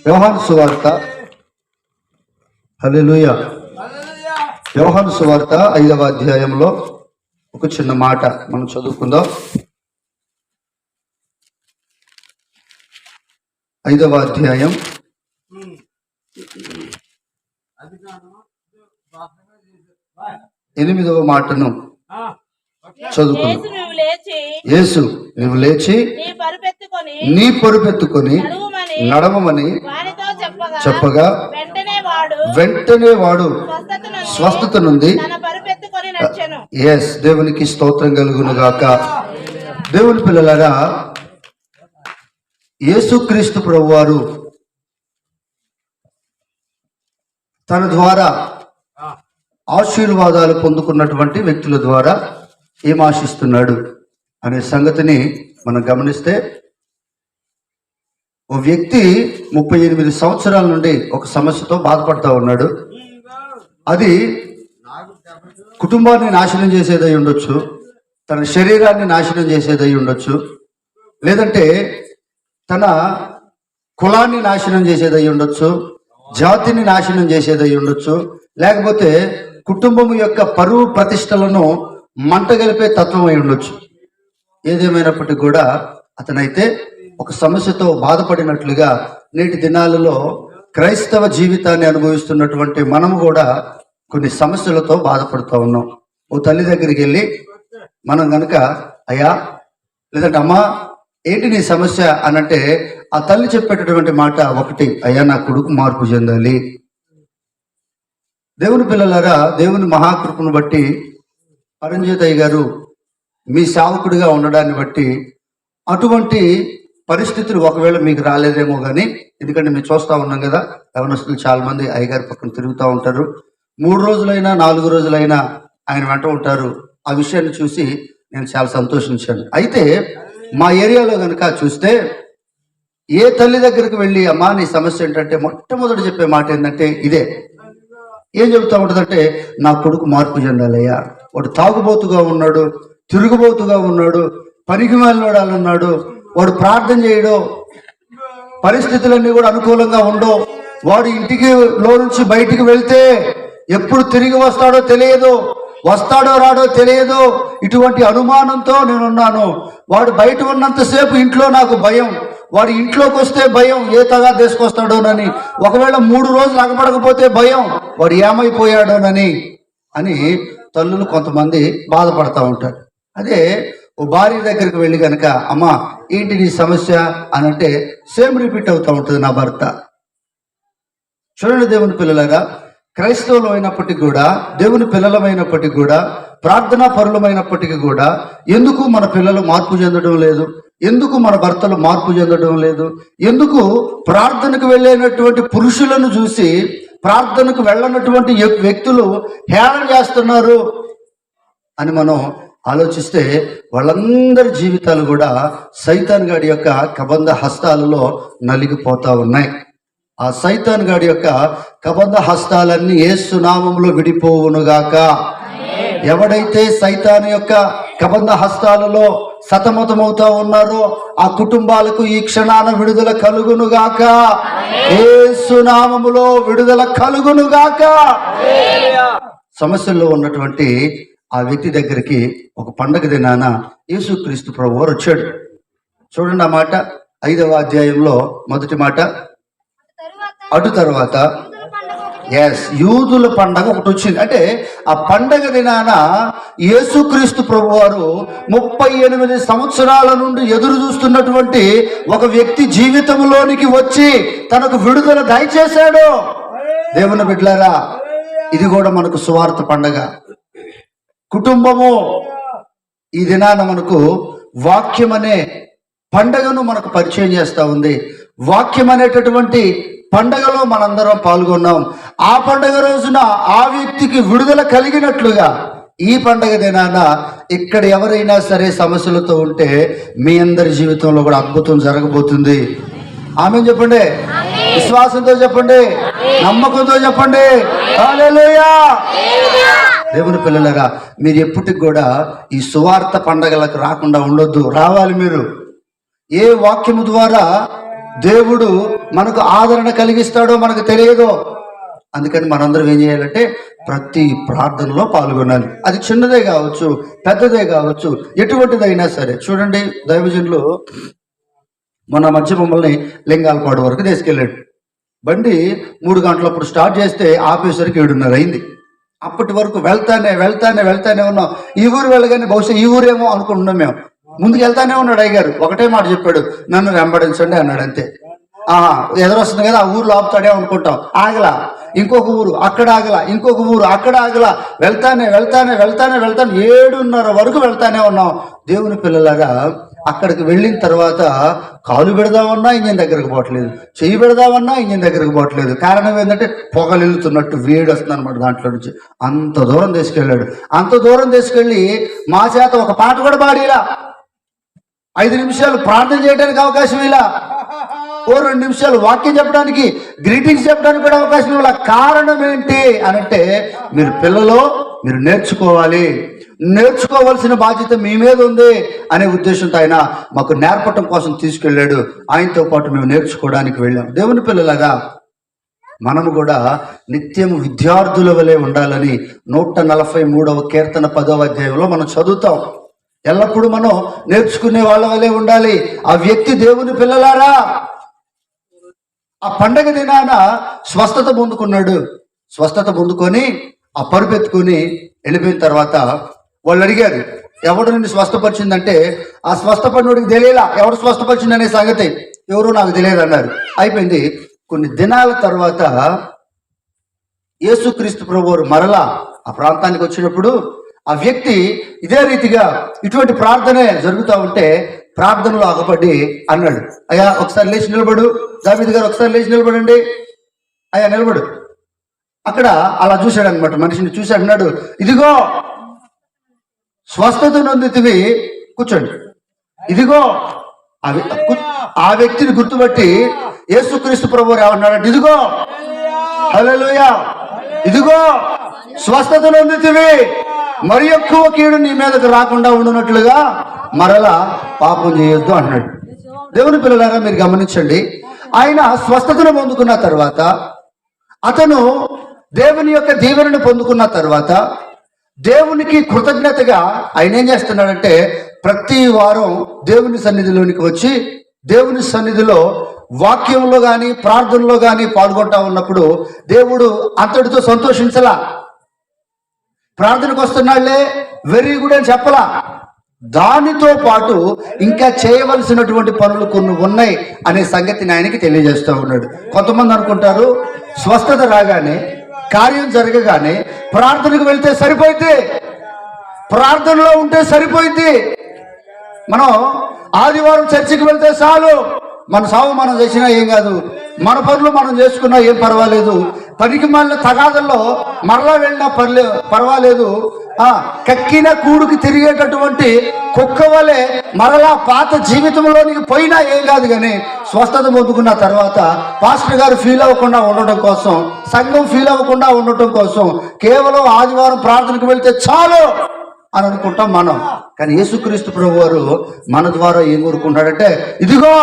యోహాను సువార్త, హల్లెలూయా. యోహాను సువార్త 5వ అధ్యాయంలో ఒక చిన్న మాట మనం చదువుకుందాం. 5వ అధ్యాయం 8వ మాటను చదువుకుందాం. యేసు నీవు లేచి నీ పరుపెత్తుకొని నడవమని చెప్పగా వెంటనే వాడు స్వస్థత నుండి దేవునికి స్తోత్రం కలుగును గాక. దేవుని పిల్లలారా, యేసుక్రీస్తు ప్రభువారు తన ద్వారా ఆశీర్వాదాలు పొందుకున్నటువంటి వ్యక్తుల ద్వారా ఏం ఆశిస్తున్నాడు అనే సంగతిని మనం గమనిస్తే, ఓ వ్యక్తి 38 సంవత్సరాల నుండి ఒక సమస్యతో బాధపడతా ఉన్నాడు. అది కుటుంబాన్ని నాశనం చేసేదై ఉండొచ్చు, తన శరీరాన్ని నాశనం చేసేదై ఉండొచ్చు, లేదంటే తన కులాన్ని నాశనం చేసేదై ఉండొచ్చు, జాతిని నాశనం చేసేదై ఉండొచ్చు, లేకపోతే కుటుంబం యొక్క పరువు ప్రతిష్టలను మంటగలిపే తత్వం అయి ఉండొచ్చు. ఏదేమైనప్పటికీ కూడా అతనైతే ఒక సమస్యతో బాధపడినట్లుగా నేటి దినాలలో క్రైస్తవ జీవితాన్ని అనుభవిస్తున్నటువంటి మనము కూడా కొన్ని సమస్యలతో బాధపడుతూ ఉన్నాం. ఓ తల్లి దగ్గరికి వెళ్ళి మనం కనుక అయ్యా లేదంటే అమ్మా ఏంటి నీ సమస్య అనంటే, ఆ తల్లి చెప్పేటటువంటి మాట ఒకటి, అయ్యా నా కొడుకు మార్పు చెందాలి. దేవుని పిల్లలారా, దేవుని మహాకృపను బట్టి పరంజ్యోతయ్య గారు మీ సేవకుడిగా ఉండడాన్ని బట్టి అటువంటి పరిస్థితులు ఒకవేళ మీకు రాలేదేమో కానీ, ఎందుకంటే మేము చూస్తూ ఉన్నాం కదా, యవనస్తులు చాలా మంది అయ్యగారి పక్కన తిరుగుతూ ఉంటారు. 3 రోజులైనా 4 రోజులైనా ఆయన వెంట ఉంటారు. ఆ విషయాన్ని చూసి నేను చాలా సంతోషించాను. అయితే మా ఏరియాలో కనుక చూస్తే ఏ తల్లి దగ్గరికి వెళ్ళి అమ్మా నీ సమస్య ఏంటంటే మొట్టమొదటి చెప్పే మాట ఏంటంటే ఇదే. ఏం చెబుతూ ఉంటుందంటే, నా కొడుకు మార్పు చెందాలయ్యా, వాడు తాగుబోతుగా ఉన్నాడు, తిరుగుబోతుగా ఉన్నాడు, పనికి మాలినోడాలు ఉన్నాడు, వాడు ప్రార్థన చేయడు, పరిస్థితులన్నీ కూడా అనుకూలంగా ఉండవు, వాడు ఇంటికి లో నుంచి బయటికి వెళ్తే ఎప్పుడు తిరిగి వస్తాడో తెలియదు, వస్తాడో రాడో తెలియదు, ఇటువంటి అనుమానంతో నేనున్నాను. వాడు బయట ఉన్నంతసేపు ఇంట్లో నాకు భయం, వాడు ఇంట్లోకి వస్తే భయం, ఏ తగా తీసుకొస్తాడోనని, ఒకవేళ 3 రోజులు అగపడకపోతే భయం, వాడు ఏమైపోయాడోనని అని తల్లులు కొంతమంది బాధపడతా ఉంటారు. అదే ఓ భార్య దగ్గరికి వెళ్ళి కనుక అమ్మా ఏంటి నీ సమస్య అనంటే సేమ్ రిపీట్ అవుతూ ఉంటుంది నా భర్త. చూడండి దేవుని పిల్లలారా, క్రైస్తవులు అయినప్పటికీ కూడా, దేవుని పిల్లలమైనప్పటికీ కూడా, ప్రార్థనా పరులమైనప్పటికీ కూడా ఎందుకు మన పిల్లలు మార్పు చెందడం లేదు? ఎందుకు మన భర్తలు మార్పు చెందడం లేదు? ఎందుకు ప్రార్థనకు వెళ్ళేటటువంటి పురుషులను చూసి ప్రార్థనకు వెళ్ళనటువంటి వ్యక్తులు హేళన చేస్తున్నారు అని మనం ఆలోచిస్తే, వాళ్ళందరి జీవితాలు కూడా సైతాన్ గాడి యొక్క కబంధ హస్తాలలో నలిగిపోతా ఉన్నాయి. ఆ సైతాన్ గాడి యొక్క కబంధ హస్తాలన్నీ యేసు నామములో విడిపోవునుగాక. ఎవడైతే సైతాన్ యొక్క కబంధ హస్తాలలో సతమతమవుతా ఉన్నారో ఆ కుటుంబాలకు ఈ క్షణాన విడుదల కలుగునుగాక. యేసు నామములో విడుదల కలుగునుగాక. సమస్యల్లో ఉన్నటువంటి ఆ వ్యక్తి దగ్గరికి ఒక పండగ దినాన యేసుక్రీస్తు ప్రభువారు వచ్చాడు. చూడండి ఆ మాట 5వ అధ్యాయంలో మొదటి మాట, అటు తర్వాత యూదుల పండగ ఒకటి వచ్చింది. అంటే ఆ పండగ దినాన యేసుక్రీస్తు ప్రభువారు 38 సంవత్సరాల నుండి ఎదురు చూస్తున్నటువంటి ఒక వ్యక్తి జీవితంలోనికి వచ్చి తనకు విడుదల దయచేశాడు. దేవుని బిడ్డలారా, ఇది కూడా మనకు సువార్త పండగ. కుటుంబము ఈ దినాన మనకు వాక్యం అనే పండగను మనకు పరిచయం చేస్తూ ఉంది. వాక్యం అనేటటువంటి పండగలో మనందరం పాల్గొన్నాం. ఆ పండగ రోజున ఆ వ్యక్తికి విడుదల కలిగినట్లుగా ఈ పండగ దినాన ఇక్కడ ఎవరైనా సరే సమస్యలతో ఉంటే మీ అందరి జీవితంలో కూడా అద్భుతం జరగబోతుంది. ఆమేన్ చెప్పండి, విశ్వాసంతో చెప్పండి, నమ్మకంతో చెప్పండి. హల్లెలూయా. దేవుని పిల్లలారా, మీరు ఎప్పటికి కూడా ఈ సువార్త పండగలకు రాకుండా ఉండొద్దు, రావాలి. మీరు ఏ వాక్యము ద్వారా దేవుడు మనకు ఆదరణ కలిగిస్తాడో మనకు తెలియదు. అందుకని మనందరం ఏం చేయాలంటే ప్రతి ప్రార్థనలో పాల్గొనాలి. అది చిన్నదే కావచ్చు, పెద్దదే కావచ్చు, ఎటువంటిదైనా సరే. చూడండి, దైవజనులు మొన్న మధ్య మమ్మల్ని లింగాలపాడు వరకు తీసుకెళ్ళాడు. బండి 3 గంటలప్పుడు స్టార్ట్ చేస్తే ఆపేసరికి 7:30 అయింది. అప్పటి వరకు వెళ్తానే ఉన్నాం. ఈ ఊరు వెళ్ళగానే బహుశా ఈ ఊరేమో అనుకుంటున్నాం మేము. ముందుకు వెళ్తానే ఉన్నాడు అయ్యగారు. ఒకటే మాట చెప్పాడు, నన్ను వెంబడించండి అన్నాడు, అంతే. ఎదురొస్తుంది కదా, ఆ ఊరు ఆపుతాడే అనుకుంటాం. ఆగలా, ఇంకొక ఊరు అక్కడ ఆగలా, ఇంకొక ఊరు అక్కడ ఆగలా, వెళ్తానే 7:30 వరకు వెళ్తానే ఉన్నాం. దేవుని పిల్లలారా, అక్కడికి వెళ్ళిన తర్వాత కాలు పెడదామన్నా ఇంజిన్ దగ్గరకు పోవట్లేదు, చెయ్యి పెడదామన్నా ఇంజిన్ దగ్గరకు పోవట్లేదు. కారణం ఏంటంటే పొగలెళ్తున్నట్టు వేడి వస్తుంది అనమాట దాంట్లో నుంచి. అంత దూరం తీసుకెళ్ళాడు. అంత దూరం తీసుకెళ్ళి మా చేత ఒక పాట కూడా పాడేలా, 5 నిమిషాలు ప్రార్థన చేయడానికి అవకాశం ఇలా, 2 నిమిషాలు వాక్యం చెప్పడానికి, గ్రీటింగ్స్ చెప్పడానికి కూడా అవకాశం ఇలా. కారణం ఏంటి అనంటే, మీరు పిల్లలు, మీరు నేర్చుకోవాల్సిన బాధ్యత మీ మీద ఉంది అనే ఉద్దేశంతో ఆయన మాకు నేర్పటం కోసం తీసుకెళ్ళాడు. ఆయనతో పాటు మేము నేర్చుకోవడానికి వెళ్ళాం. దేవుని పిల్లలాగా మనము కూడా నిత్యం విద్యార్థుల వలె ఉండాలని 143వ కీర్తన 10వ అధ్యాయంలో మనం చదువుతాం. ఎల్లప్పుడూ మనం నేర్చుకునే వాళ్ళ వలె ఉండాలి. ఆ వ్యక్తి దేవుని పిల్లలారా ఆ పండగ దినాన స్వస్థత పొందుకున్నాడు. స్వస్థత పొందుకొని ఆ పరుపెత్తుకొని వెళ్ళిపోయిన తర్వాత వాళ్ళు అడిగారు, ఎవడు నిన్ను స్వస్థపరిచిందంటే, ఆ స్వస్థపడినోడికి తెలియలా ఎవడు స్వస్థపరిచిందనే సంగతి, ఎవరు నాకు తెలియదు అన్నారు. అయిపోయింది. కొన్ని దినాల తర్వాత యేసుక్రీస్తు ప్రభువారు మరలా ఆ ప్రాంతానికి వచ్చినప్పుడు ఆ వ్యక్తి ఇదే రీతిగా ఇటువంటి ప్రార్థనే జరుగుతూ ఉంటే ప్రార్థనలో ఆగపడి అన్నాడు, అయ్యా ఒకసారి లేచి నిలబడు, దావీదు గారు ఒకసారి లేచి నిలబడండి, అయ్యా నిలబడు. అక్కడ అలా చూశాడు అనమాట, మనిషిని చూసి అన్నాడు, ఇదిగో స్వస్థత నొందితివి, కూర్చోండి. ఇదిగో ఆ వ్యక్తిని గుర్తుపట్టి యేసుక్రీస్తు ప్రభువారు ఏమన్నాడంటే, ఇదిగో హల్లెలూయా, ఇదిగో స్వస్థత నొందితివి, మరి ఎక్కువ కీడు నీ మీదకు రాకుండా ఉండునట్లుగా మరలా పాపం చేయొద్దు అన్నాడు. దేవుని పిల్లలారా మీరు గమనించండి, ఆయన స్వస్థతను పొందుకున్న తర్వాత, అతను దేవుని యొక్క దీవెనను పొందుకున్న తర్వాత దేవునికి కృతజ్ఞతగా ఆయన ఏం చేస్తున్నాడంటే, ప్రతి వారం దేవుని సన్నిధిలోనికి వచ్చి దేవుని సన్నిధిలో వాక్యంలో కానీ ప్రార్థనలో కానీ పాల్గొంటా ఉన్నప్పుడు దేవుడు అంతటితో సంతోషించలా. ప్రార్థనకు వస్తున్నాళ్లే, వెరీ గుడ్ అని చెప్పలా. దానితో పాటు ఇంకా చేయవలసినటువంటి పనులు కొన్ని ఉన్నాయి అనే సంగతిని ఆయనకి తెలియజేస్తూ ఉన్నాడు. కొంతమంది అనుకుంటారు స్వస్థత రాగానే, కార్యం జరగగానే ప్రార్థనకు వెళ్తే సరిపోయింది, ప్రార్థనలో ఉంటే సరిపోయింది, మనం ఆదివారం చర్చికి వెళ్తే చాలు, మన సాగు మనం చేసినా ఏం కాదు, మన పనులు మనం చేసుకున్నా ఏం పర్వాలేదు, పనికి మళ్ళీ తగాదల్లో మరలా వెళ్ళినా పర్వాలేదు, కక్కిన కూడుకి తిరిగేటటువంటి కుక్క వలె మరలా పాత జీవితంలోనికి పోయినా ఏం కాదు. కానీ స్వస్థత పొందుకున్న తర్వాత పాస్టర్ గారు ఫీల్ అవ్వకుండా ఉండటం కోసం, సంఘం ఫీల్ అవ్వకుండా ఉండటం కోసం కేవలం ఆదివారం ప్రార్థనకు వెళ్తే చాలు అని అనుకుంటాం మనం. కానీ యేసుక్రీస్తు ప్రభువారు మన ద్వారా ఏం కోరుకుంటాడంటే, ఇదిగో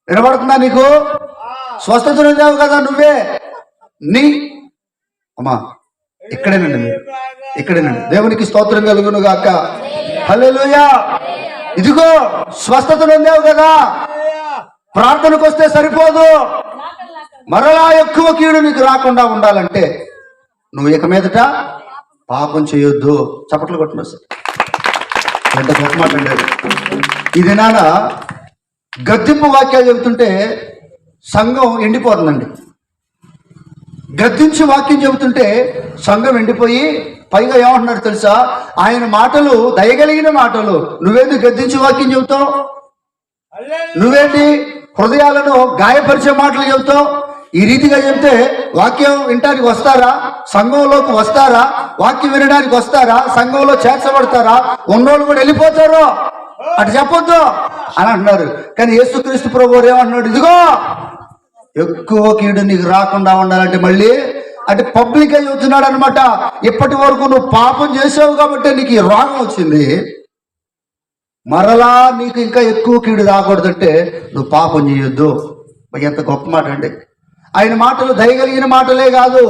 వినబడుతుందా నీకు, స్వస్థత నొందావు కదా నువ్వే, నీ అమ్మా ఇక్కడేనండి, మీరు ఇక్కడేనండి, దేవునికి స్తోత్రం కలుగును గాక, హల్లెలూయా. ఇదిగో స్వస్థత నొందావు కదా, ప్రార్థనకు వస్తే సరిపోదు, మరలా ఎక్కువ కీడు నీకు రాకుండా ఉండాలంటే నువ్వు ఇక మీదట పాపం చేయొద్దు. చప్పట్లు కొట్టిన సార్, ఎంత గొప్ప మాట అండి. ఇది నాన్న గద్దింపు వాక్యాలు చెబుతుంటే సంఘం ఎండిపోతుందండి. గద్దించి వాక్యం చెబుతుంటే సంఘం ఎండిపోయి పైగా ఏమంటున్నారు తెలుసా, ఆయన మాటలు దయగలిగిన మాటలు, నువ్వేంటి గద్దించి వాక్యం చెబుతావు, నువ్వేంటి హృదయాలను గాయపరిచే మాటలు చెబుతావు. ఈ రీతిగా చెబితే వాక్యం వినడానికి వస్తారా, సంఘంలోకి వస్తారా, వాక్యం వినడానికి వస్తారా, సంఘంలో చేర్చబడతారా, ఉన్నోళ్ళు కూడా వెళ్ళిపోతారు, అటు చెప్పొద్దు అని అంటున్నారు. కానీ యేసుక్రీస్తు ప్రభువారు ఏమంటున్నాడు, ఇదిగో ఎక్కువ కీడు నీకు రాకుండా ఉండాలంటే మళ్ళీ అంటే పబ్లిక్ గా చెబుతున్నాడు అనమాట. ఇప్పటి వరకు నువ్వు పాపం చేసావు కాబట్టి నీకు ఈ రోగం వచ్చింది, మరలా నీకు ఇంకా ఎక్కువ కీడు రాకూడదంటే నువ్వు పాపం చేయొద్దు. ఎంత గొప్ప మాట అండి. ఆయన మాటలు దయగలిగిన మాటలే కాదు,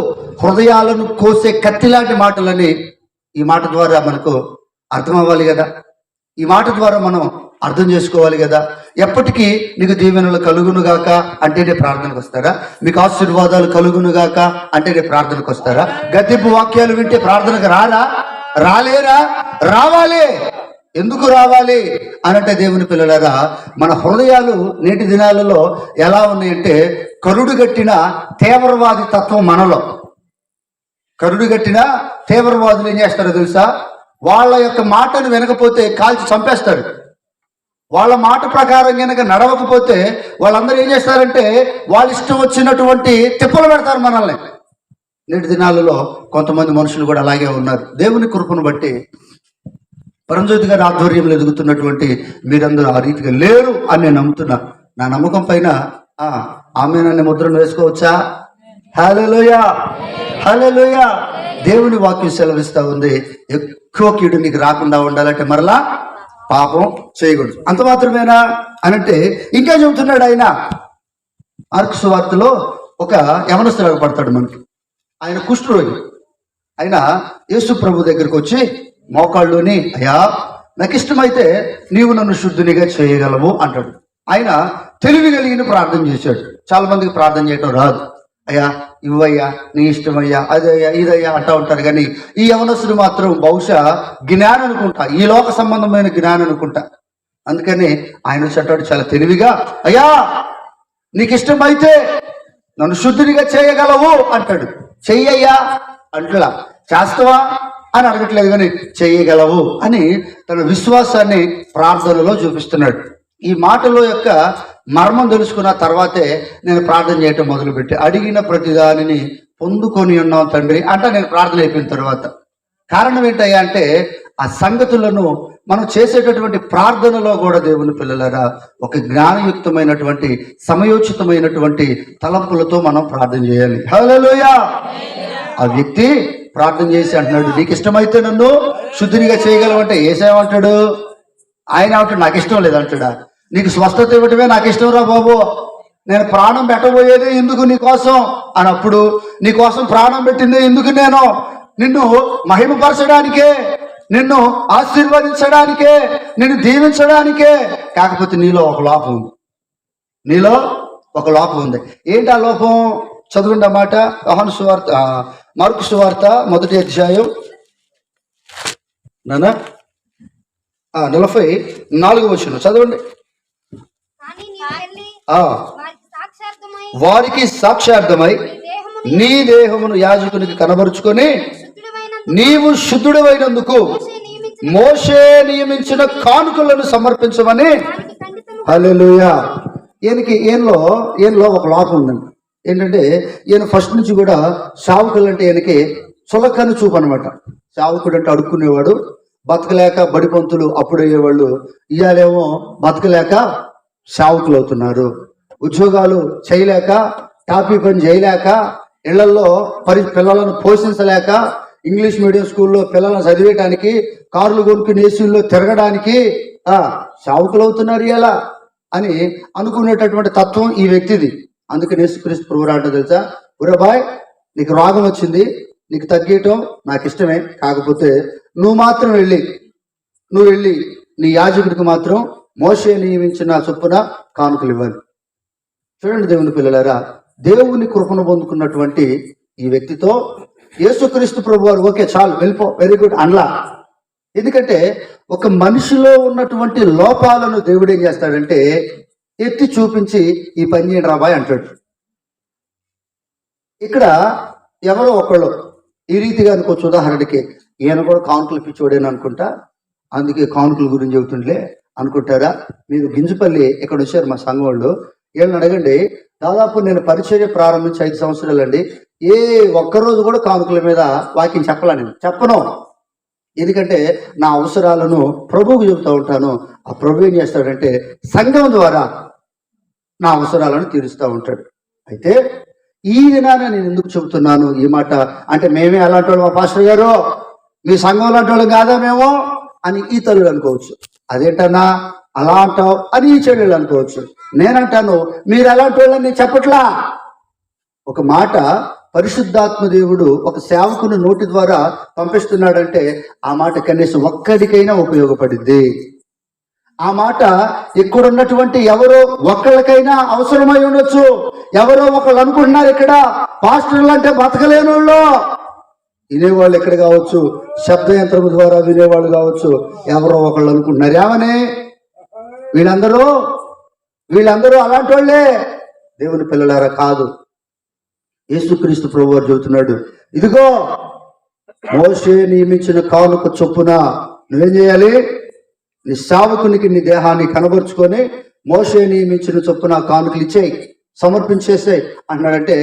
హృదయాలను కోసే కత్తిలాంటి మాటలని ఈ మాట ద్వారా మనకు అర్థం అవ్వాలి కదా. ఈ మాట ద్వారా మనం అర్థం చేసుకోవాలి కదా. ఎప్పటికీ నీకు దీవెనలు కలుగునుగాక అంటేనే ప్రార్థనకు వస్తారా? మీకు ఆశీర్వాదాలు కలుగునుగాక అంటేనే ప్రార్థనకు వస్తారా? గద్దెపు వాక్యాలు వింటే ప్రార్థనకు రాలేరా? రావాలి. ఎందుకు రావాలి అనంటే దేవుని పిల్లలారా, మన హృదయాలు నేటి దినాలలో ఎలా ఉన్నాయంటే కరుడుగట్టిన తీవ్రవాది తత్వం మనలో. కరుడుగట్టిన తీవ్రవాదులు ఏం చేస్తారో తెలుసా? వాళ్ళ యొక్క మాటను వినకపోతే కాల్చి చంపేస్తారు. వాళ్ళ మాట ప్రకారం కనుక నడవకపోతే వాళ్ళందరూ ఏం చేస్తారంటే వాళ్ళ ఇష్టం వచ్చినటువంటి తిప్పలు పెడతారు మనల్ని. నేటి దినాలలో కొంతమంది మనుషులు కూడా అలాగే ఉన్నారు. దేవుని కృపను బట్టి పరంజ్యోతి గారి ఆధ్వర్యంలో ఎదుగుతున్నటువంటి మీరందరూ ఆ రీతిగా లేరు అని నేను నమ్ముతున్నా. నా నమ్మకం పైన ఆమేననే ముద్రను వేసుకోవచ్చా? హల్లెలూయా, హల్లెలూయా. దేవుని వాక్యం సెలవిస్తా ఉంది, ఎక్కువ కీడు నీకు రాకుండా ఉండాలంటే మరలా పాపం చేయకూడదు. అంత మాత్రమేనా అనంటే ఇంకా చెబుతున్నాడు ఆయన. మార్కు సువార్తలో ఒక యవనస్తుడు పడతాడు మనకి. ఆయన కుష్ఠరోగి. ఆయన యేసు ప్రభు దగ్గరికి వచ్చి మోకాళ్ళుని, అయ్యా నాకు ఇష్టమైతే నీవు నన్ను శుద్ధునిగా చేయగలవు అంటాడు. ఆయన తెలివి కలిగిన ప్రార్థన చేశాడు. చాలా మందికి ప్రార్థన చేయటం రాదు. అయ్యా ఇవ్వయ్యా, నీ ఇష్టమయ్యా, అదయ్యా, ఇదయ్యా అంటూ ఉంటారు. కానీ ఈ యవనస్తుడు మాత్రం బహుశా జ్ఞానం అనుకుంటా, ఈ లోక సంబంధమైన జ్ఞానం అనుకుంటా. అందుకని ఆయన వచ్చేటాడు చాలా తెలివిగా, అయ్యా నీకు ఇష్టమైతే నన్ను శుద్ధునిగా చేయగలవు అంటాడు. చెయ్యయ్యా అంటలా, చేస్తావా అని అడగట్లేదు, కానీ చేయగలవు అని తన విశ్వాసాన్ని ప్రార్థనలో చూపిస్తున్నాడు. ఈ మాటలో యొక్క మర్మం తెలుసుకున్న తర్వాతే నేను ప్రార్థన చేయటం మొదలుపెట్టి, అడిగిన ప్రతిదానిని పొందుకొని ఉన్నాం తండ్రి అంటే నేను ప్రార్థన అయిపోయిన తర్వాత. కారణం ఏంటయ్యా అంటే ఆ సంగతులను మనం చేసేటటువంటి ప్రార్థనలో కూడా దేవుని పిల్లలారా ఒక జ్ఞానయుక్తమైనటువంటి సమయోచితమైనటువంటి తలంపులతో మనం ప్రార్థన చేయాలి. హల్లెలూయా. ఆ వ్యక్తి ప్రార్థన చేసి అంటున్నాడు, నీకు ఇష్టమైతే నన్ను శుద్ధినిగా చేయగలవంటే ఏసేమంటాడు? ఆయన అంటాడు నాకు ఇష్టం లేదంటాడా? నీకు స్వస్థత ఇవ్వటమే నాకు ఇష్టం రా బాబు, నేను ప్రాణం పెట్టబోయేదే ఎందుకు నీకోసం అన్నప్పుడు, నీకోసం ప్రాణం పెట్టిందే ఎందుకు? నేను నిన్ను మహిమపరచడానికే, నిన్ను ఆశీర్వదించడానికే, నిన్ను దీవించడానికే. కాకపోతే నీలో ఒక లోపం ఉంది. నీలో ఒక లోపం ఉంది. ఏంటి ఆ లోపం? చదువుండి అన్నమాట. యోహాను సువార్త, మార్కు సువార్త 1వ అధ్యాయం 44వ వచనం చదవండి. వారికి సాక్షార్థమై నీ దేహమును యాజకునికి కనబరుచుకొని నీవు శుద్ధుడైనందుకు మోషే నియమించిన కానుకలను సమర్పించమని. హల్లెలూయా. ఈయనలో ఒక లోపం ఉందండి. ఏంటంటే ఈయన ఫస్ట్ నుంచి కూడా సావుకులు అంటే ఈయనకి చులకని చూపు అనమాట. సావుకుడు అంటే అడుక్కునేవాడు, బతకలేక బడి పంతులు అప్పుడయ్యేవాళ్ళు. ఇవాళేమో బతకలేక సావుకులు అవుతున్నారు. ఉద్యోగాలు చేయలేక, టాపీ పని చేయలేక, ఇళ్లలో పిల్లలను పోషించలేక, ఇంగ్లీష్ మీడియం స్కూల్లో పిల్లలను చదివేయటానికి, కార్లు కొనుక్కుని ఏసీల్లో తిరగడానికి సావుకులు అవుతున్నారు ఇలా అని అనుకునేటటువంటి తత్వం ఈ వ్యక్తిది. అందుకని యేసుక్రీస్తు ప్రభువు అంటే తెలుసా, గురబాయ్ నీకు రోగం వచ్చింది, నీకు తగ్గేయటం నాకు ఇష్టమే, కాకపోతే నువ్వు వెళ్ళి నీ యాజకుడికి మాత్రం మోషే నియమించిన చొప్పున కానుకలు ఇవ్వాలి. చూడండి దేవుని పిల్లలారా, దేవుని కృపను పొందుకున్నటువంటి ఈ వ్యక్తితో యేసుక్రీస్తు ప్రభు వారు ఓకే చాలు వెళ్ళిపో, వెరీ గుడ్ అనలా. ఎందుకంటే ఒక మనిషిలో ఉన్నటువంటి లోపాలను దేవుడు ఏం చేస్తాడంటే ఎత్తి చూపించి ఈ పని చేయండి రాబాయ్ అంటాడు. ఇక్కడ ఎవరో ఒకళ్ళు ఈ రీతిగా అనుకోవచ్చు. ఉదాహరణకి ఈయన కూడా కానుకలు పిచ్చోడేని అనుకుంటా, అందుకే కానుకల గురించి చెబుతుండలే అనుకుంటారా? మీరు గింజపల్లి ఇక్కడ వచ్చారు మా సంఘం వాళ్ళు, వీళ్ళని అడగండి. దాదాపు నేను పరిచర్య ప్రారంభించి 5 సంవత్సరాలండి, ఏ ఒక్కరోజు కూడా కానుకల మీద వాక్యం చెప్పను. ఎందుకంటే నా అవసరాలను ప్రభువుకు చెబుతూ ఉంటాను. ఆ ప్రభు ఏం చేస్తాడంటే సంఘం ద్వారా నా అవసరాలను తీరుస్తూ ఉంటాడు. అయితే ఈ దినాన నేను ఎందుకు చెబుతున్నాను ఈ మాట అంటే, మేమే అలాంటి వాళ్ళు, మా పాస్టర్ గారు మీ సంఘం లాంటి వాళ్ళు కాదా మేము అని ఈ తల్లులు అనుకోవచ్చు. అదేంటన్నా అలా అంటావు అని ఈ చెల్లెలు అనుకోవచ్చు. నేనంటాను మీరు అలాంటి వాళ్ళని చెప్పట్లా. ఒక మాట పరిశుద్ధాత్మ దేవుడు ఒక సేవకుని నోటి ద్వారా పంపిస్తున్నాడంటే ఆ మాట కనీసం ఒక్కడికైనా ఉపయోగపడింది. ఆ మాట ఇక్కడున్నటువంటి ఎవరో ఒక్కళ్ళకైనా అవసరమై ఉండొచ్చు. ఎవరో ఒకళ్ళు అనుకుంటున్నారు ఇక్కడ పాస్టర్లు అంటే బతకలేని వాళ్ళు, వినేవాళ్ళు ఎక్కడ కావచ్చు, శబ్ద యంత్రం ద్వారా వినేవాళ్ళు కావచ్చు, ఎవరో ఒకళ్ళు అనుకుంటున్నారు. ఏమని వీళ్ళందరూ అలాంటి వాళ్ళే. దేవుని పిల్లలారా కాదు. యేసుక్రీస్తు ప్రభువారు చెబుతున్నాడు, ఇదిగో మోషే నియమించిన కానుక చొప్పున నువ్వేం చేయాలి, నీ సేవకునికి నీ దేహాన్ని కనబరుచుకొని మోషే నియమించిన చొప్పున కానుకలు ఇచ్చేయి, సమర్పించేసే అంటున్నాడంటే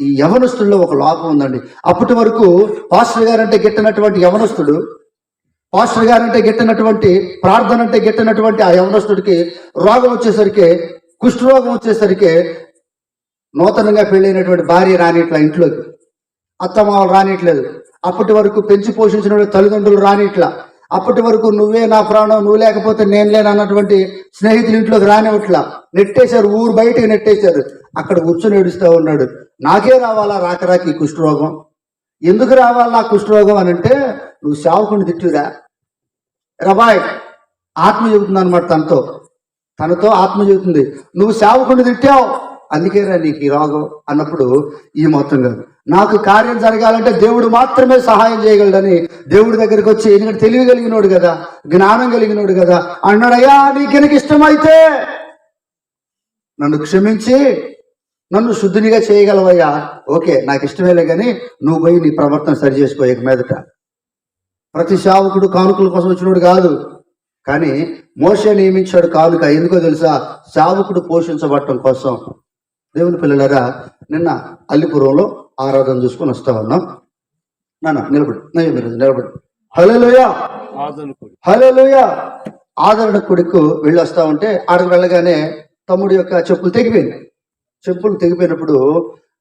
ఈ యవనస్తుల్లో ఒక లోపం ఉందండి. అప్పటి వరకు పాస్టర్ గారంటే గిట్టనటువంటి యవనస్తుడు, పాస్టర్ గారంటే గిట్టనటువంటి ప్రార్థన అంటే గిట్టనటువంటి ఆ యవనస్తుడికి రోగం వచ్చేసరికి, కుష్ఠరోగం వచ్చేసరికి నూతనంగా పెళ్ళైనటువంటి భార్య రానిట్లా, ఇంట్లోకి అత్తమామలు రానిట్లేదు. అప్పటి వరకు పెంచి పోషించిన తల్లిదండ్రులు రానిట్లా. అప్పటి వరకు నువ్వే నా ప్రాణం, నువ్వు లేకపోతే నేను లేనన్నటువంటి స్నేహితులు ఇంట్లోకి రానివ్వట్లా. నెట్టేశారు, ఊరు బయటకు నెట్టేశారు. అక్కడ కూర్చొని ఏడుస్తూ ఉన్నాడు, నాకే రావాలా రాకరాకి కుష్ఠరోగం, ఎందుకు రావాలి నా కుష్ఠరోగం అని అంటే, నువ్వు సేవకుని తిట్టురా రబాయ్. ఆత్మ చెబుతుంది అనమాట, తనతో ఆత్మ చెబుతుంది, నువ్వు సేవకుని తిట్టావు అందుకేరా నీకు ఈ రోగం అన్నప్పుడు ఈ మొత్తం కాదు, నాకు కార్యం జరగాలంటే దేవుడు మాత్రమే సహాయం చేయగలడని దేవుడి దగ్గరికి వచ్చి, ఎందుకంటే తెలివి కలిగినోడు కదా, జ్ఞానం కలిగినోడు కదా, అన్నాడు, అయ్యా నీకు ఇష్టమైతే నన్ను క్షమించి నన్ను శుద్ధినిగా చేయగలవయ్యా. ఓకే నాకు ఇష్టమేలే కానీ నువ్వు పోయి నీ ప్రవర్తన సరి చేసుకో ఇక మీదట. ప్రతి సేవకుడు కానుకల కోసం వచ్చినోడు కాదు, కానీ మోషే నియమించాడు కానుక. ఎందుకో తెలుసా, సేవకుడు పోషించబడటం కోసం. దేవుని పిల్లలారా, నిన్న అల్లిపురంలో ఆరాధన చూసుకొని వస్తా ఉన్నాం. నిలబడి హల్లెలూయా హల్లెలూయా. ఆదరణ కొడుకు వెళ్ళి వస్తా ఉంటే ఆడకు వెళ్ళగానే తమ్ముడు యొక్క చెప్పులు తెగిపోయినప్పుడు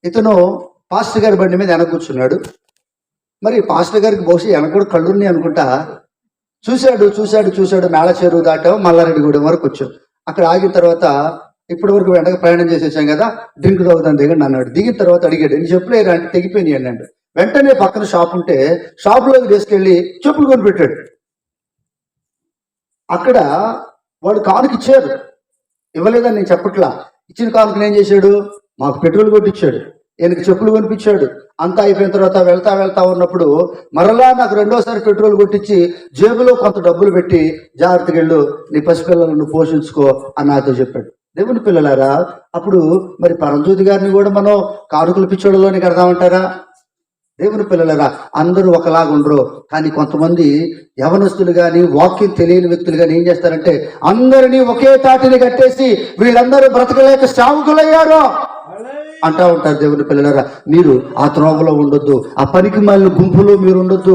ఇతను పాస్టర్ గారి బండి మీద వెనక కూర్చున్నాడు. మరి పాస్టర్ గారికి బహుశా వెనక కూడా కళ్ళున్నాయి అనుకుంటా. చూశాడు మేళ చెరువు దాటాం, మల్లారెడ్డిగూడెం వరకు వచ్చాం. అక్కడ ఆగిన తర్వాత ఇప్పటి వరకు వెంటనే ప్రయాణం చేసేసాం కదా, డ్రింక్ తాగుతాను దిగండి అన్నాడు. దిగిన తర్వాత అడిగాడు, నీ చెప్పులు ఏరా అంటే తెగిపోయినాయి అన్నాడు. వెంటనే పక్కన షాప్ ఉంటే షాపులోకి తీసుకెళ్ళి చెప్పులు కొనిపెట్టాడు. అక్కడ వాడు కానుక ఇచ్చారు, ఇవ్వలేదని నేను చెప్పట్లా. ఇచ్చిన కానుకను ఏం చేశాడు, మాకు పెట్రోల్ కొట్టించాడు, ఈయనకి చెప్పులు కొనిపించాడు. అంతా అయిపోయిన తర్వాత వెళ్తా ఉన్నప్పుడు మరలా నాకు రెండోసారి పెట్రోల్ కొట్టించి జేబులో కొంత డబ్బులు పెట్టి, జాగ్రత్తగా వెళ్ళు, నీ పసిపిల్లలను పోషించుకో అని నాతో చెప్పాడు. దేవుని పిల్లలారా, అప్పుడు మరి పరంజ్యోతి గారిని కూడా మనం కానుకలు పిచ్చోళ్ళలోనే కడదామంటారా? దేవుని పిల్లలారా, అందరూ ఒకలాగా ఉండరు. కానీ కొంతమంది యవనస్తులు కానీ వాక్యం తెలియని వ్యక్తులు కానీ ఏం చేస్తారంటే అందరినీ ఒకే తాటిని కట్టేసి వీళ్ళందరూ బ్రతకలేక సేవకులయ్యారు అంటా ఉంటారు. దేవుని పిల్లలారా, మీరు ఆ త్రోవలో ఉండొద్దు, ఆ పనికి మాలిన గుంపులో మీరు ఉండొద్దు.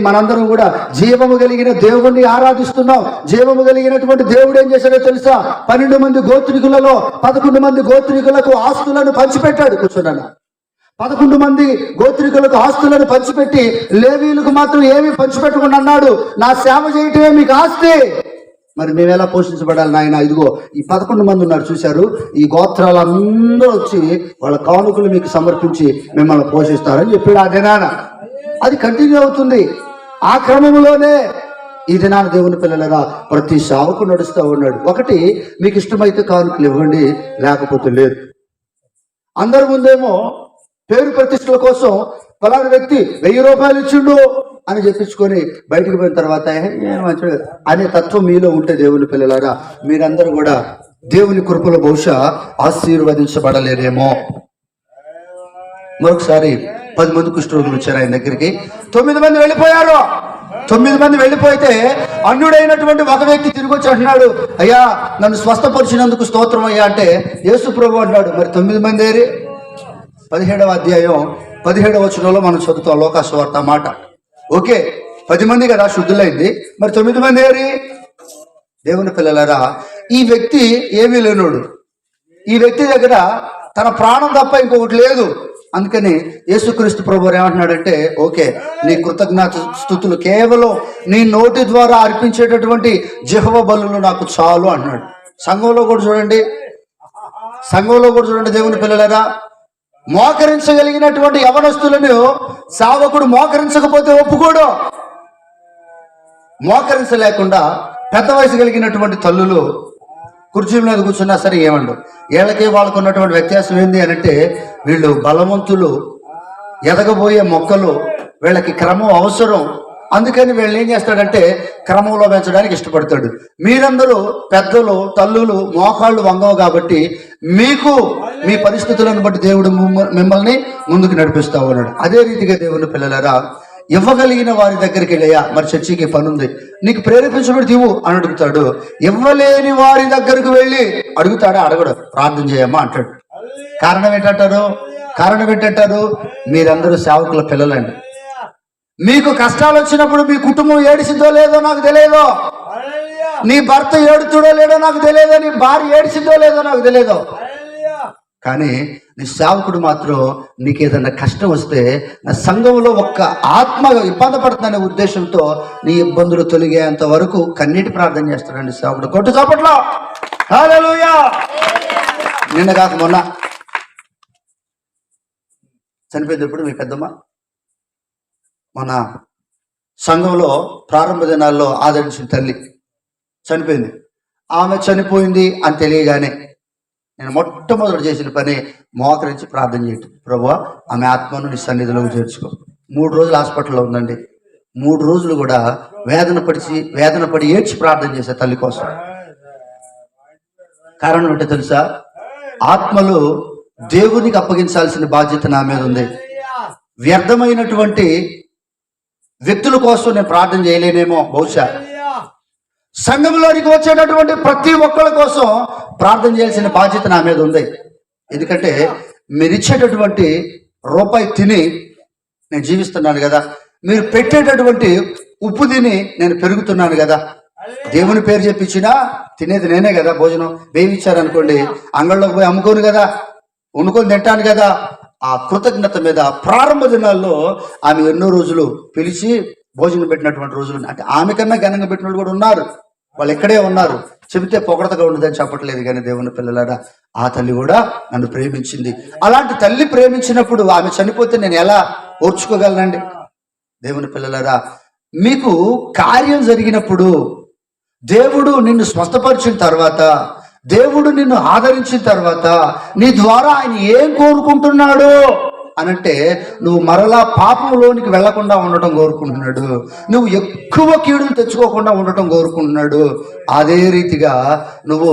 మనందరం కూడా జీవము కలిగిన దేవుణ్ణి ఆరాధిస్తున్నాం. జీవము కలిగినటువంటి దేవుడు ఏం చేశాడో తెలుసా, 12 మంది గోత్రికులలో 11 మంది గోత్రికులకు ఆస్తులను పంచిపెట్టాడు. కూర్చున్నాను. 11 మంది గోత్రికులకు ఆస్తులను పంచిపెట్టి లేవీలకు మాత్రం ఏమీ పంచిపెట్టకుండా అన్నాడు, నా సేవ చేయటమే మీకు ఆస్తి. మరి మేము ఎలా పోషించబడాలి నాయన? ఇదిగో ఈ 11 మంది ఉన్నారు చూశారు, ఈ గోత్రాలందరూ వచ్చి వాళ్ళ కానుకలు మీకు సమర్పించి మిమ్మల్ని పోషిస్తారని చెప్పాడు. ఆ దినాన అది కంటిన్యూ అవుతుంది. ఆ క్రమంలోనే ఈ దినాన దేవుని పిల్లలరా ప్రతి సేవకు నడుస్తూ ఉన్నాడు. ఒకటి, మీకు ఇష్టమైతే కానుకలు ఇవ్వండి, లేకపోతే లేదు. అందరి ముందేమో పేరు ప్రతిష్టల కోసం ఫలానా వ్యక్తి 1000 రూపాయలు ఇచ్చిండు అని చెప్పించుకొని బయటకు పోయిన తర్వాత మంచిది అనే తత్వం మీలో ఉంటే దేవుని పిల్లలారా, మీరందరూ కూడా దేవుని కృపలో బహుశా ఆశీర్వదించబడలేరేమో. మరొకసారి 10 మంది కుష్ఠరోగులు వచ్చారు ఆయన దగ్గరికి. 9 మంది వెళ్ళిపోయారు. 9 మంది వెళ్ళిపోతే అన్యుడైనటువంటి ఒక వ్యక్తి తిరిగి వచ్చి అంటున్నాడు, అయ్యా నన్ను స్వస్థపరిచినందుకు స్తోత్రం అయ్యా అంటే యేసు ప్రభు అంటున్నాడు, మరి 9 మంది ఏరి? 17వ అధ్యాయం 17వ వచనంలో మనం చదువుతాం లోకాసువార్త మాట. ఓకే, 10 మంది కదా శుద్ధులైంది, మరి 9 మంది ఏరి? దేవుని పిల్లలారా, ఈ వ్యక్తి ఏమీ లేనోడు. ఈ వ్యక్తి దగ్గర తన ప్రాణం తప్ప ఇంకొకటి లేదు. అందుకని యేసుక్రీస్తు ప్రభువారు ఏమంటున్నాడంటే, ఓకే, నీ కృతజ్ఞత స్తుతులు కేవలం నీ నోటి ద్వారా అర్పించేటటువంటి జిహ్వ బలులు నాకు చాలు అన్నాడు. సంఘంలో కూడా చూడండి, దేవుని పిల్లలారా, మోకరించగలిగినటువంటి యవనస్తులను సేవకుడు మోకరించకపోతే ఒప్పుకోడు. మోకరించలేకుండా పెద్ద వయసు కలిగినటువంటి తల్లులు కుర్చీ మీద కూర్చున్నా సరే ఏమండు. వీళ్ళకి వాళ్ళకు ఉన్నటువంటి వ్యత్యాసం ఏంది అని అంటే, వీళ్ళు బలవంతులు, ఎదగబోయే మొక్కలు, వీళ్ళకి క్రమం అవసరం. అందుకని వీళ్ళు ఏం చేస్తాడంటే క్రమంలో పెంచడానికి ఇష్టపడతాడు. మీరందరూ పెద్దలు, తల్లులు మోకాళ్ళు వంగవు కాబట్టి మీకు మీ పరిస్థితులను బట్టి దేవుడు మిమ్మల్ని ముందుకు నడిపిస్తా ఉన్నాడు. అదే రీతిగా దేవుని పిల్లలారా, ఇవ్వగలిగిన వారి దగ్గరికి వెళ్ళయ్యా, మరి చర్చికి పని ఉంది, నీకు ప్రేరేపించబడి తీవు అని అడుగుతాడు. ఇవ్వలేని వారి దగ్గరకు వెళ్ళి అడుగుతాడా? అడగడు. ప్రార్థన చేయమ్మా అంటాడు. కారణం ఏంటంటారు? మీరందరూ సేవకుల పిల్లలండి. మీకు కష్టాలు వచ్చినప్పుడు మీ కుటుంబం ఏడిసిందో లేదో నాకు తెలియదు, నీ భర్త ఏడుతుడో లేదో నాకు తెలియదు, నీ భార్య ఏడిసిందో లేదో నాకు తెలియదు. కానీ నీ సేవకుడు మాత్రం నీకు ఏదన్నా కష్టం వస్తే నా సంఘంలో ఒక్క ఆత్మ ఇబ్బంది పడుతుందనే ఉద్దేశంతో నీ ఇబ్బందులు తొలగేంత వరకు కన్నీటి ప్రార్థన చేస్తాడండి సేవకుడు. కొట్టు చప్పట్లో హల్లెలూయా. నిన్న కాక మొన్న చనిపోయినప్పుడు మీ పెద్దమ్మ మన సంఘంలో ప్రారంభ దినాల్లో ఆదరించిన తల్లి చనిపోయింది. ఆమె చనిపోయింది అని తెలియగానే నేను మొట్టమొదటి చేసిన పని మోకరించి ప్రార్థన చేయటం. ప్రభువా, ఆమె ఆత్మను నీ సన్నిధిలోకి చేర్చుకో. 3 రోజులు హాస్పిటల్లో ఉందండి. 3 రోజులు కూడా వేదన పడి ఏడ్చి ప్రార్థన చేశా తల్లి కోసం. కారణం ఏంటో తెలుసా? ఆత్మలు దేవునికి అప్పగించాల్సిన బాధ్యత నా మీద ఉంది. వ్యర్థమైనటువంటి వ్యక్తుల కోసం నేను ప్రార్థన చేయలేనేమో బహుశా. సంఘంలోనికి వచ్చేటటువంటి ప్రతి ఒక్కరి కోసం ప్రార్థన చేయాల్సిన బాధ్యత నా మీద ఉంది. ఎందుకంటే మీరు ఇచ్చేటటువంటి రూపాయి తిని నేను జీవిస్తున్నాను కదా, మీరు పెట్టేటటువంటి ఉప్పు తిని నేను పెరుగుతున్నాను కదా. దేవుని పేరు చెప్పించినా తినేది నేనే కదా. భోజనం వేయించారనుకోండి, అంగళ్ళలోకి పోయి అమ్ముకోను కదా, వండుకొని తింటాను కదా. ఆ కృతజ్ఞత మీద ప్రారంభ దినాల్లో ఆమె ఎన్నో రోజులు పిలిచి భోజనం పెట్టినటువంటి రోజులు, అంటే ఆమె కన్నా ఘనంగా పెట్టిన వాళ్ళు కూడా ఉన్నారు. వాళ్ళు ఎక్కడే ఉన్నారు. చెబితే పొగడతగా ఉండదని చెప్పట్లేదు. కానీ దేవుని పిల్లలారా, ఆ తల్లి కూడా నన్ను ప్రేమించింది. అలాంటి తల్లి ప్రేమించినప్పుడు ఆమె చనిపోతే నేను ఎలా ఓర్చుకోగలనండి? దేవుని పిల్లలారా, మీకు కార్యం జరిగినప్పుడు, దేవుడు నిన్ను స్వస్థపరిచిన తర్వాత, దేవుడు నిన్ను ఆదరించిన తర్వాత నీ ద్వారా ఆయన ఏం కోరుకుంటున్నాడు అనంటే, నువ్వు మరలా పాపంలోనికి వెళ్లకుండా ఉండటం కోరుకుంటున్నాడు. నువ్వు ఎక్కువ కీడులు తెచ్చుకోకుండా ఉండటం కోరుకుంటున్నాడు. అదే రీతిగా నువ్వు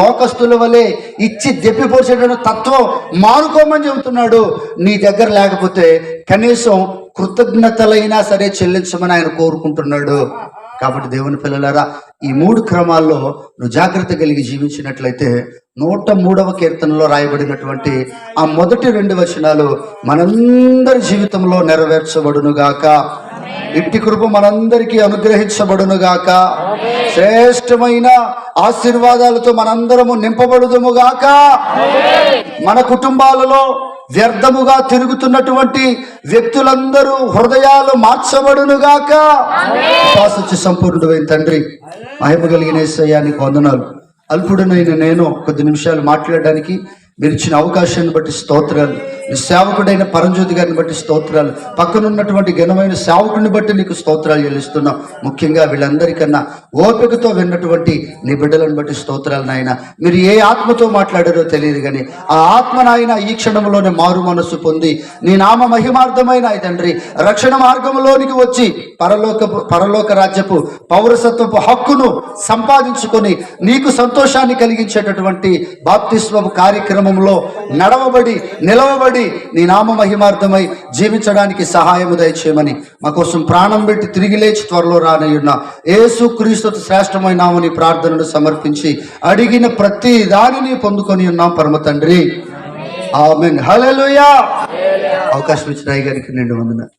లోకస్తుల వలె ఇచ్చి దెప్పిపోసేటువంటి తత్వం మానుకోమని చెబుతున్నాడు. నీ దగ్గర లేకపోతే కనీసం కృతజ్ఞతలైనా సరే చెల్లించమని ఆయన కోరుకుంటున్నాడు. కాబట్టి దేవుని పిల్లలారా, ఈ 3 క్రమాల్లో నువ్వు జాగ్రత్త కలిగి జీవించినట్లయితే 103వ కీర్తనలో రాయబడినటువంటి ఆ మొదటి 2 వచనాలు మనందరి జీవితంలో నెరవేర్చబడునుగాక. ఇట్టి కృప మనందరికీ అనుగ్రహించబడునుగాక. శ్రేష్టమైన ఆశీర్వాదాలతో మనందరము నింపబడుదుముగాక. మన కుటుంబాలలో వ్యర్థముగా తిరుగుతున్నటువంటి వ్యక్తులందరూ హృదయాలు మార్చబడునుగాక. శ్వాసొచ్చి సంపూర్ణుడైన తండ్రి, మహిమ కలిగిన యేసయ్యా నీకు వందనాలు. అల్పుడనైన నేను కొద్ది నిమిషాలు మాట్లాడడానికి మీరు ఇచ్చిన అవకాశాన్ని బట్టి స్తోత్రాలు. నీ సేవకుడైన పరంజ్యోతి గారిని బట్టి స్తోత్రాలు. పక్కనున్నటువంటి ఘనమైన సేవకుడిని బట్టి నీకు స్తోత్రాలు చెల్లిస్తున్నాం. ముఖ్యంగా వీళ్ళందరికన్నా ఓపికతో విన్నటువంటి నీ బిడ్డలను బట్టి స్తోత్రాలు నాయన. మీరు ఏ ఆత్మతో మాట్లాడారో తెలియదు, కానీ ఆ ఆత్మ నాయన ఈ క్షణంలోనే మారు మనస్సు పొంది నీ నామ మహిమార్థమైన తండ్రి రక్షణ మార్గంలోనికి వచ్చి పరలోక రాజ్యపు పౌరసత్వపు హక్కును సంపాదించుకొని నీకు సంతోషాన్ని కలిగించేటటువంటి బాప్తిస్మపు కార్యక్రమంలో నడవబడి నిలవబడి నీ నామ మహిమార్థమై జీవించడానికి సహాయము దయచేయమని, మా కోసం ప్రాణం పెట్టి తిరిగి లేచి త్వరలో రానయ్యున్న యేసుక్రీస్తు శ్రేష్టమైన నామని ప్రార్థనను సమర్పించి అడిగిన ప్రతి దానిని పొందుకొని ఉన్నాం పరమ తండ్రి. ఆమేన్. హల్లెలూయా. అవకాశం ఇచ్చిన అయ్య గారికి నిండు వందనాలు.